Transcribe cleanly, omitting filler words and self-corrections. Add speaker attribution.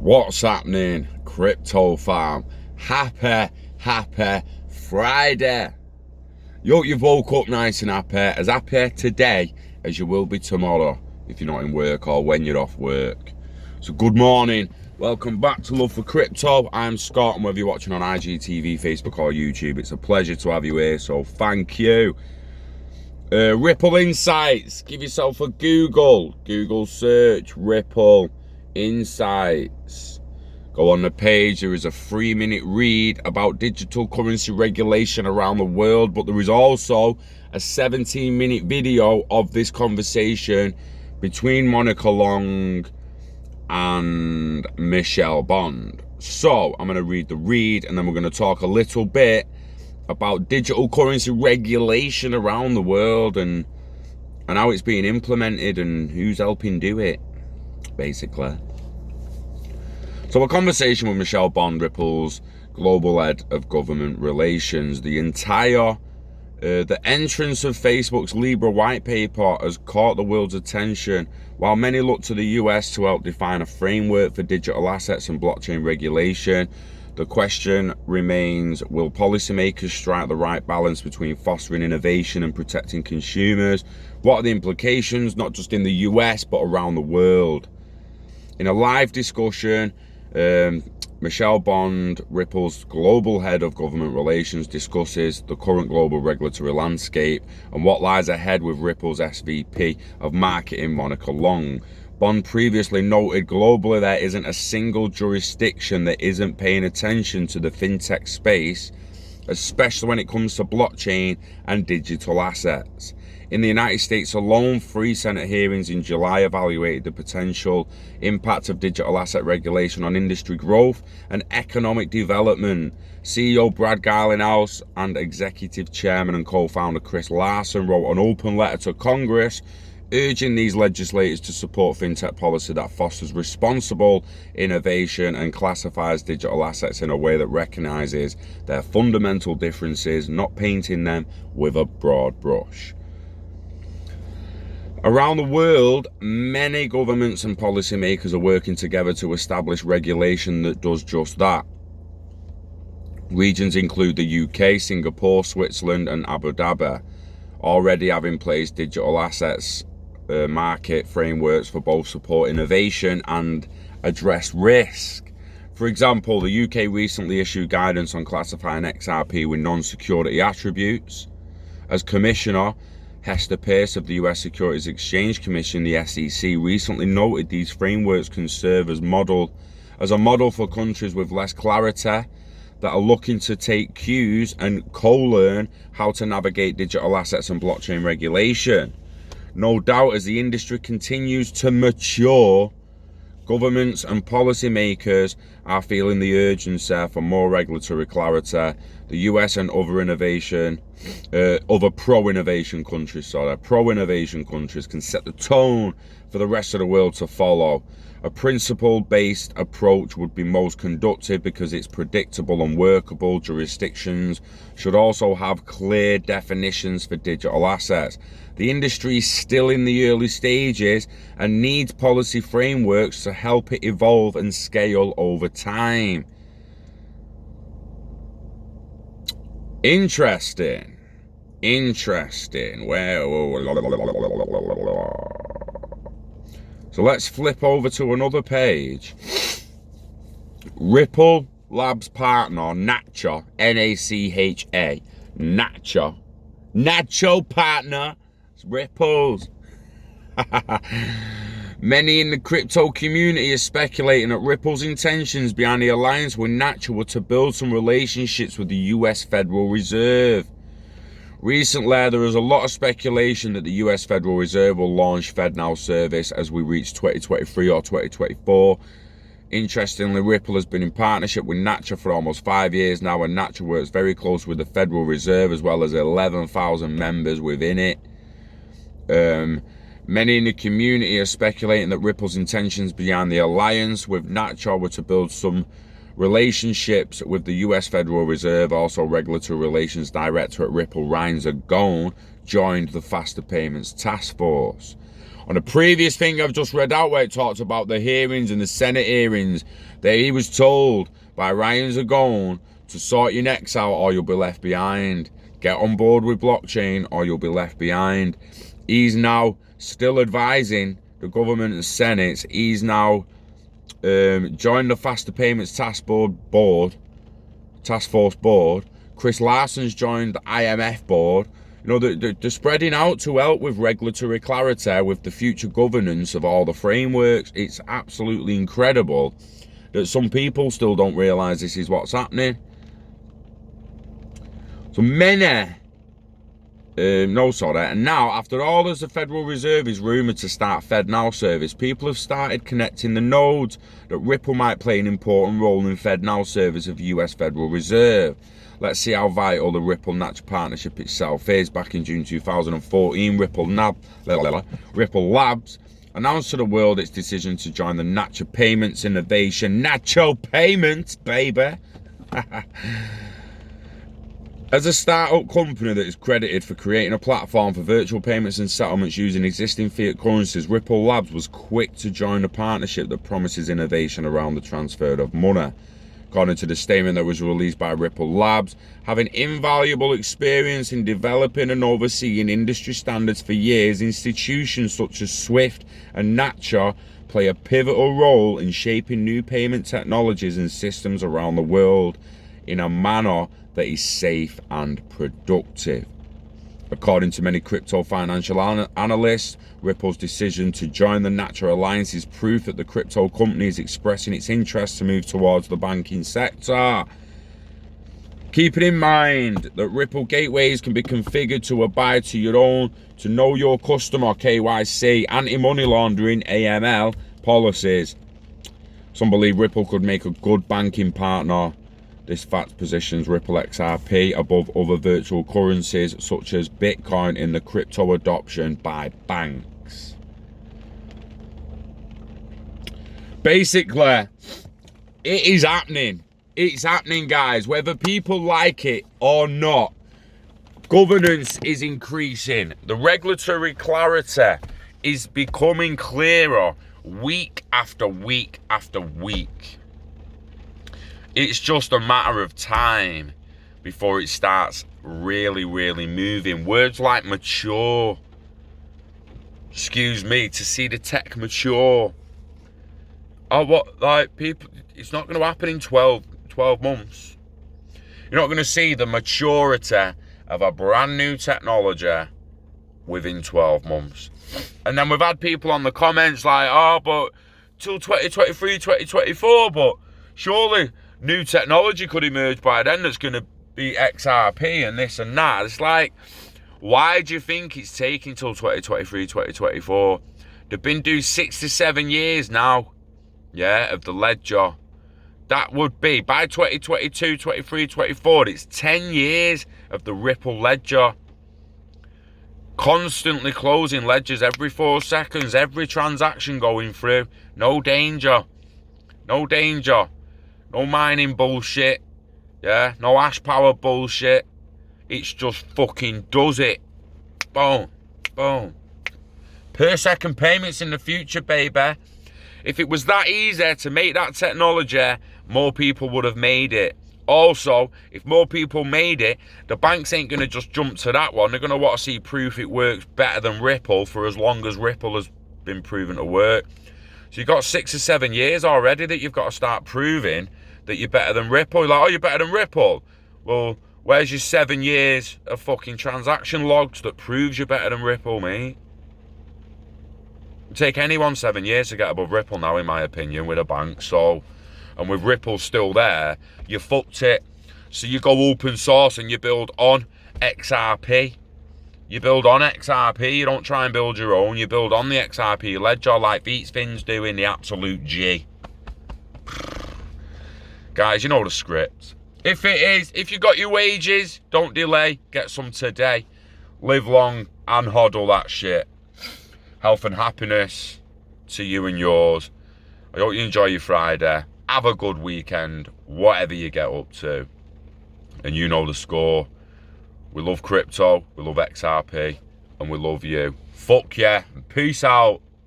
Speaker 1: What's happening, crypto farm? Happy Friday. You've woke up nice and happy today as you will be tomorrow if you're not in work or when you're off work. So good morning, welcome back to Love for Crypto. I'm Scott, and whether you're watching on IGTV, Facebook or YouTube, it's a pleasure to have you here, so thank you. Ripple Insights, give yourself a Google search Ripple Insights. Go on the page, there is a 3-minute read about digital currency regulation around the world, but there is also a 17-minute video of this conversation between Monica Long and Michelle Bond. So I'm going to read the read, and then we're going to talk a little bit about digital currency regulation around the world and how it's being implemented and who's helping do it, basically. So a conversation with Michelle Bond, Ripple's global head of government relations. The entrance of Facebook's Libra white paper has caught the world's attention, while many look to the US to help define a framework for digital assets and blockchain regulation. The question remains, will policymakers strike the right balance between fostering innovation and protecting consumers? What are the implications, not just in the US, but around the world? In a live discussion, Michelle Bond, Ripple's global head of government relations, discusses the current global regulatory landscape and what lies ahead with Ripple's SVP of marketing, Monica Long. Bond previously noted globally there isn't a single jurisdiction that isn't paying attention to the fintech space, especially when it comes to blockchain and digital assets. In the United States alone, 3 Senate hearings in July evaluated the potential impact of digital asset regulation on industry growth and economic development. CEO Brad Garlinghouse and Executive Chairman and co-founder Chris Larsen wrote an open letter to Congress urging these legislators to support fintech policy that fosters responsible innovation and classifies digital assets in a way that recognizes their fundamental differences, not painting them with a broad brush. Around the world, many governments and policymakers are working together to establish regulation that does just that. Regions include the UK, Singapore, Switzerland and Abu Dhabi already have in place digital assets market frameworks for both support innovation and address risk. For example, the UK recently issued guidance on classifying XRP with non-security attributes. As Commissioner Hester Peirce of the US Securities Exchange Commission, the SEC, recently noted these frameworks can serve as a model for countries with less clarity that are looking to take cues and co-learn how to navigate digital assets and blockchain regulation. No doubt, as the industry continues to mature, governments and policymakers are feeling the urgency for more regulatory clarity. The US and other pro-innovation countries can set the tone for the rest of the world to follow. A principle-based approach would be most conducive because it's predictable and workable. Jurisdictions should also have clear definitions for digital assets. The industry is still in the early stages and needs policy frameworks to help it evolve and scale over time. Interesting. So let's flip over to another page. Ripple Labs partner NACHA, NACHA, NACHA partner, it's Ripple's. Many in the crypto community are speculating that Ripple's intentions behind the alliance with NACHA were to build some relationships with the US Federal Reserve. Recently, there was a lot of speculation that the US Federal Reserve will launch FEDNOW service as we reach 2023 or 2024. Interestingly, Ripple has been in partnership with NACHA for almost 5 years now, and NACHA works very close with the Federal Reserve as well as 11,000 members within it. Many in the community are speculating that Ripple's intentions behind the alliance with NACHA were to build some relationships with the US Federal Reserve. Also, Regulatory Relations Director at Ripple, Ryan Zagone, joined the Faster Payments Task Force. On the previous thing I've just read out where it talks about the hearings and the Senate hearings, that he was told by Ryan Zagone to sort your necks out or you'll be left behind. Get on board with blockchain or you'll be left behind. He's now still advising the government and Senate. He's now joined the Faster Payments Task Force board. Chris Larson's joined the IMF board. You know, they're spreading out to help with regulatory clarity, with the future governance of all the frameworks. It's absolutely incredible that some people still don't realise this is what's happening. So many, and now after all, as the Federal Reserve is rumoured to start FEDNOW service, people have started connecting the nodes that Ripple might play an important role in FEDNOW service of the US Federal Reserve. Let's see how vital the Ripple NACHA partnership itself is. Back in June 2014, Ripple Labs announced to the world its decision to join the NACHA Payments Innovation. NACHA Payments, baby! As a startup company that is credited for creating a platform for virtual payments and settlements using existing fiat currencies, Ripple Labs was quick to join a partnership that promises innovation around the transfer of money. According to the statement that was released by Ripple Labs, having invaluable experience in developing and overseeing industry standards for years, institutions such as SWIFT and NACHA play a pivotal role in shaping new payment technologies and systems around the world in a manner that is safe and productive. According to many crypto financial analysts, Ripple's decision to join the NACHA Alliance is proof that the crypto company is expressing its interest to move towards the banking sector. Keeping in mind that Ripple gateways can be configured to abide to your own, to know your customer KYC, anti-money laundering AML policies. Some believe Ripple could make a good banking partner. This fact positions Ripple XRP above other virtual currencies such as Bitcoin in the crypto adoption by banks. Basically, it is happening. It's happening, guys. Whether people like it or not, governance is increasing. The regulatory clarity is becoming clearer week after week after week. It's just a matter of time before it starts really, really moving. Words like mature, excuse me, to see the tech mature. Oh, what, like, people, it's not going to happen in 12 months. You're not going to see the maturity of a brand new technology within 12 months. And then we've had people on the comments like, oh, but till 2023, 2024, but surely new technology could emerge by then that's going to be XRP and this and that. It's like, why do you think it's taking till 2023, 2024? They've been due 6 to 7 years now, yeah, of the ledger. That would be, by 2022, 23, 24, it's 10 years of the Ripple ledger. Constantly closing ledgers every 4 seconds, every transaction going through. No danger. No danger. No mining bullshit, yeah, no hash power bullshit. It's just fucking does it. Boom, boom. Per second payments in the future, baby. If it was that easy to make that technology, more people would have made it. Also, if more people made it, the banks ain't going to just jump to that one. They're going to want to see proof it works better than Ripple for as long as Ripple has been proven to work. So you've got 6 or 7 years already that you've got to start proving that you're better than Ripple. You're like, oh, you're better than Ripple. Well, where's your 7 years of fucking transaction logs that proves you're better than Ripple, mate? It'd take anyone 7 years to get above Ripple now, in my opinion, with a bank. So, and with Ripple still there, you fucked it. So you go open source and you build on XRP. You build on XRP. You don't try and build your own. You build on the XRP ledger like Fins doing the absolute G. Guys, you know the script. If you got your wages, don't delay. Get some today. Live long and hodl that shit. Health and happiness to you and yours. I hope you enjoy your Friday. Have a good weekend, whatever you get up to. And you know the score. We love crypto. We love XRP. and we love you. Fuck yeah. Peace out.